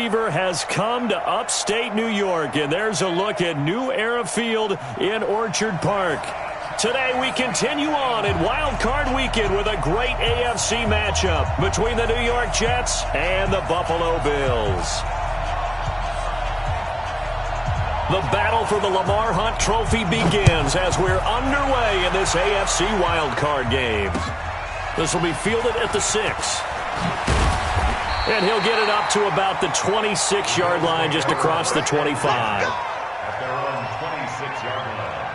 fever has come to upstate New York, and there's a look at New Era Field in Orchard Park. Today we continue on in Wild Card Weekend with a great AFC matchup between the New York Jets and the Buffalo Bills. The battle for the Lamar Hunt Trophy begins as we're underway in this AFC Wild Card game. This will be fielded at the 6. And he'll get it up to about the 26-yard line, just across the 25. At their own 26-yard line.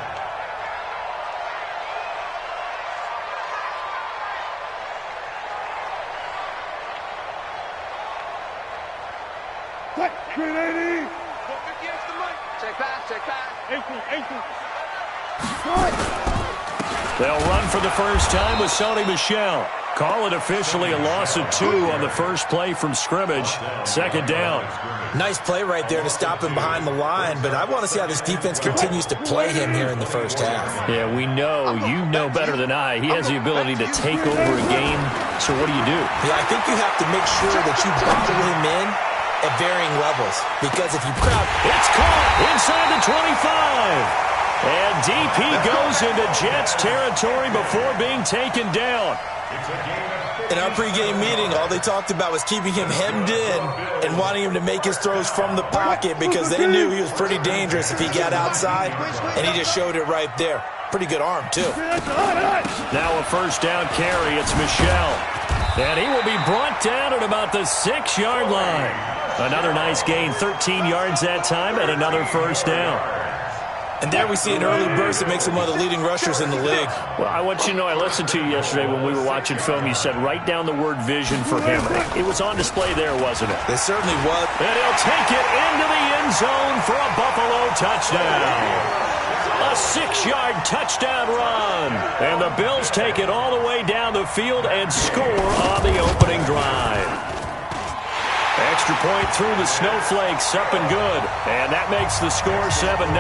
What? 380. Check back. They'll run for the first time with Sony Michel. Call it officially a loss of 2 on the first play from scrimmage. Second down. Nice play right there to stop him behind the line, but I want to see how this defense continues to play him here in the first half. Yeah, we know. You know better than I. He has the ability to take over a game. So what do? Yeah, I think you have to make sure that you bottle him in at varying levels, because if you crowd... It's caught inside the 25. And DP goes into Jets territory before being taken down. In our pregame meeting, all they talked about was keeping him hemmed in and wanting him to make his throws from the pocket because they knew he was pretty dangerous if he got outside, and he just showed it right there. Pretty good arm, too. Now a first down carry. It's Michel. And he will be brought down at about the 6-yard line. Another nice gain, 13 yards that time, and another first down. And there we see an early burst that makes him one of the leading rushers in the league. Well, I want you to know, I listened to you yesterday when we were watching film. You said write down the word vision for him. It was on display there, wasn't it? It certainly was. And he'll take it into the end zone for a Buffalo touchdown. A 6-yard touchdown run. And the Bills take it all the way down the field and score on the opening drive. Extra point through the snowflakes, up and good. And that makes the score 7-0.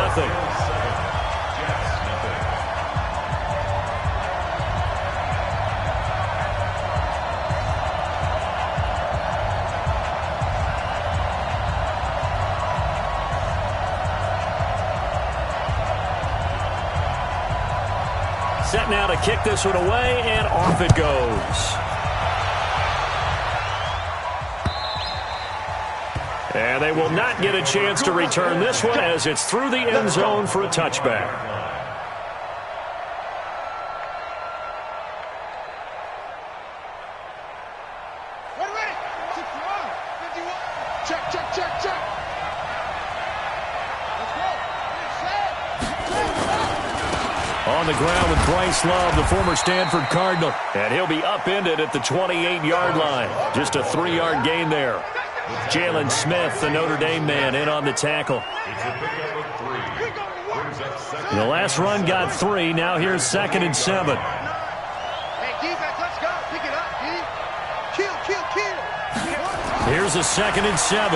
Set now to kick this one away, and off it goes. And they will not get a chance to return this one as it's through the end zone for a touchback. Ready. 61, 51. Check. Let's go. On the ground with Bryce Love, the former Stanford Cardinal. And he'll be upended at the 28-yard line. Just a 3-yard gain there. Jalen Smith, the Notre Dame man, in on the tackle. The last run got 3. Now here's 2nd and 7. Hey, defense, let's go. Pick it up, D. Kill. Here's a 2nd and 7.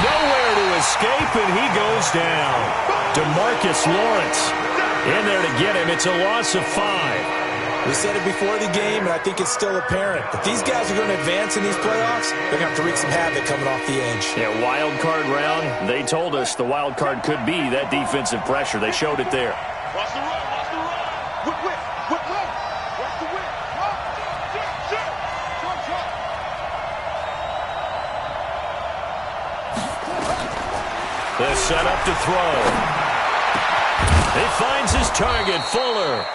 Nowhere to escape, and he goes down. DeMarcus Lawrence in there to get him. It's a loss of 5. We said it before the game, and I think it's still apparent. If these guys are going to advance in these playoffs, they're going to have to wreak some havoc coming off the edge. Yeah, wild card round. They told us the wild card could be that defensive pressure. They showed it there. Watch the run. Whip. Watch the whip. The setup to throw. He finds his target, Fuller.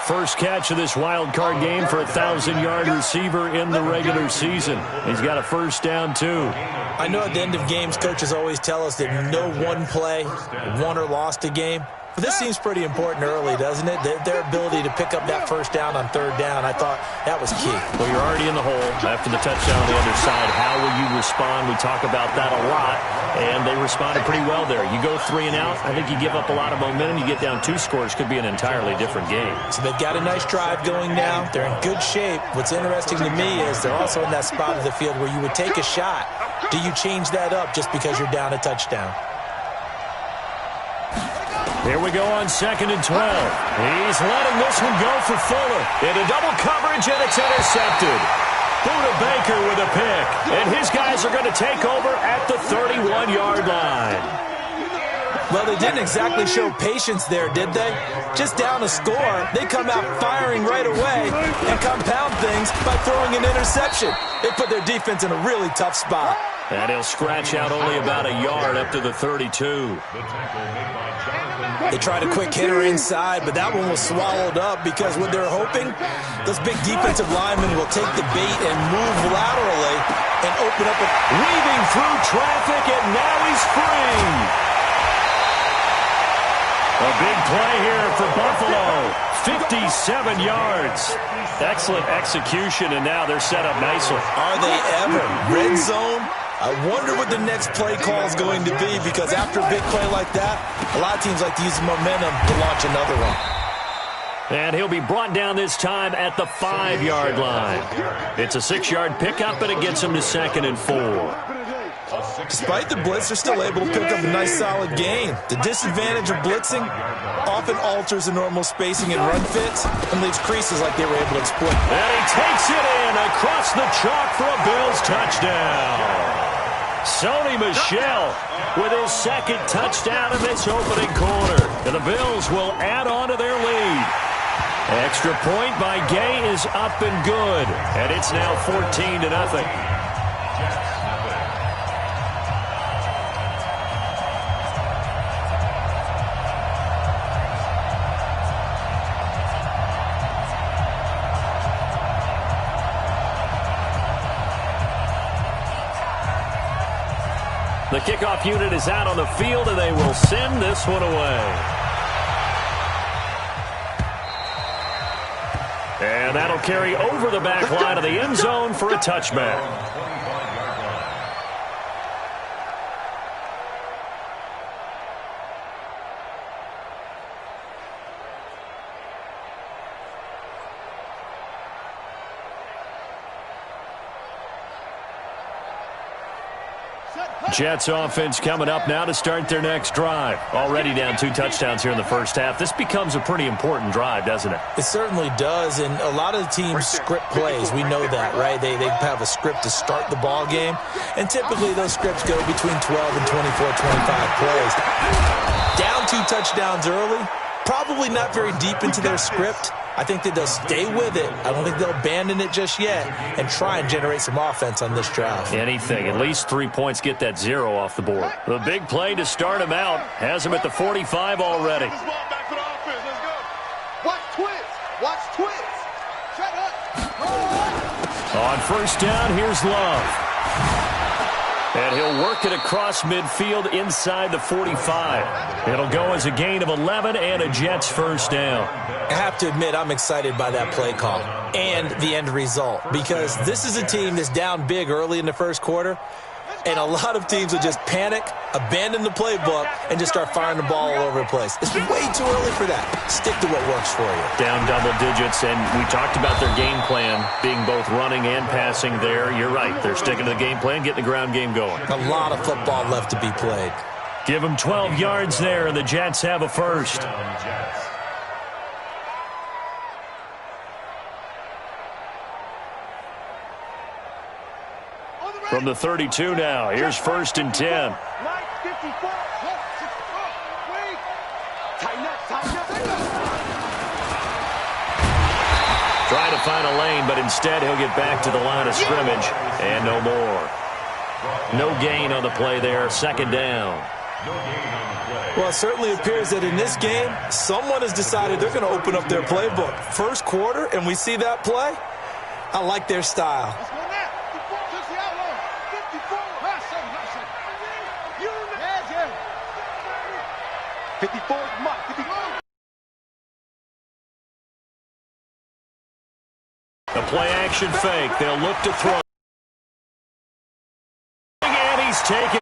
First catch of this wild card game for a 1,000-yard receiver in the regular season. He's got a first down, too. I know at the end of games, coaches always tell us that no one play won or lost a game. But this seems pretty important early, doesn't it? Their ability to pick up that first down on 3rd down, I thought that was key. Well, you're already in the hole after the touchdown on the other side. How will you respond? We talk about that a lot, and they responded pretty well there. You go 3 and out, I think you give up a lot of momentum. You get down 2 scores, could be an entirely different game. So they've got a nice drive going now. They're in good shape. What's interesting to me is they're also in that spot of the field where you would take a shot. Do you change that up just because you're down a touchdown? Here we go on 2nd and 12. He's letting this one go for Fuller. Into double coverage, and it's intercepted. Buda Baker with a pick. And his guys are going to take over at the 31-yard line. Well, they didn't exactly show patience there, did they? Just down a score, they come out firing right away and compound things by throwing an interception. They put their defense in a really tough spot. And he'll scratch out only about a yard up to the 32. They tried a quick hitter inside, but that one was swallowed up because what they're hoping, those big defensive linemen will take the bait and move laterally and open up a... Weaving through traffic, and now he's free. A big play here for Buffalo. 57 yards. Excellent execution, and now they're set up nicely. Are they ever? Red zone? I wonder what the next play call is going to be, because after a big play like that, a lot of teams like to use the momentum to launch another one. And he'll be brought down this time at the 5-yard line. It's a 6-yard pickup, and it gets him to 2nd and 4. Despite the blitz, they're still able to pick up a nice, solid gain. The disadvantage of blitzing often alters the normal spacing and run fits and leaves creases like they were able to exploit. And he takes it in across the chalk for a Bills touchdown. Sony Michel with his 2nd touchdown in this opening quarter. And the Bills will add on to their lead. Extra point by Gay is up and good. And it's now 14-0. The kickoff unit is out on the field, and they will send this one away. And that'll carry over the back line of the end zone for a touchback. Jets offense coming up now to start their next drive. Already down 2 touchdowns here in the first half. This becomes a pretty important drive, doesn't it? It certainly does, and a lot of the teams script plays. We know that, right? They have a script to start the ball game, and typically those scripts go between 12 and 24, 25 plays. Down 2 touchdowns early, probably not very deep into their script. I think that they'll stay with it. I don't think they'll abandon it just yet and try and generate some offense on this drive. Anything. At least 3 points, get that 0 off the board. The big play to start him out has him at the 45 already. Watch twist. Watch twist. Shut up. On first down, here's Love. And he'll work it across midfield inside the 45. It'll go as a gain of 11 and a Jets first down. I have to admit, I'm excited by that play call and the end result, because this is a team that's down big early in the first quarter, and a lot of teams will just panic, abandon the playbook, and just start firing the ball all over the place. It's way too early for that. Stick to what works for you. Down double digits, and we talked about their game plan being both running and passing there. You're right. They're sticking to the game plan, getting the ground game going. A lot of football left to be played. Give them 12 yards there, and the Jets have a first. From the 32 now, here's 1st and 10. Trying to find a lane, but instead he'll get back to the line of scrimmage, and no more. No gain on the play there, 2nd down. Well, it certainly appears that in this game, someone has decided they're going to open up their playbook. First quarter, and we see that play. I like their style. The play-action fake. They'll look to throw. And he's taken.